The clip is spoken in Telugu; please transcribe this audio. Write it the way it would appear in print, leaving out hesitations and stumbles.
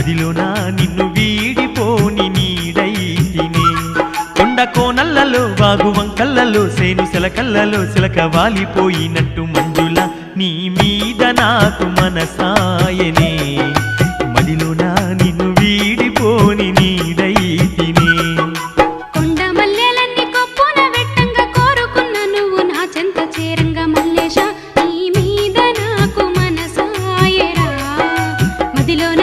మదిలోనా నిన్ను వీడిపోని నీడైతినే కొండ కోనల్లలో వాగు వంకల్లలో సేను సెలకల్లలో సిలక వాలిపోయినట్టు మంజుల నీ మీద నాకు మనసాయనే మదిలోనా నిన్ను వీడిపోని నీడైతినే కొండ మల్లెలన్నీ కొప్పున వెట్టంగా కోరుకున్న నువ్వు నా చెంత చేరంగా మల్లేశ నీ మీద నాకు మనసాయరా మదిలోన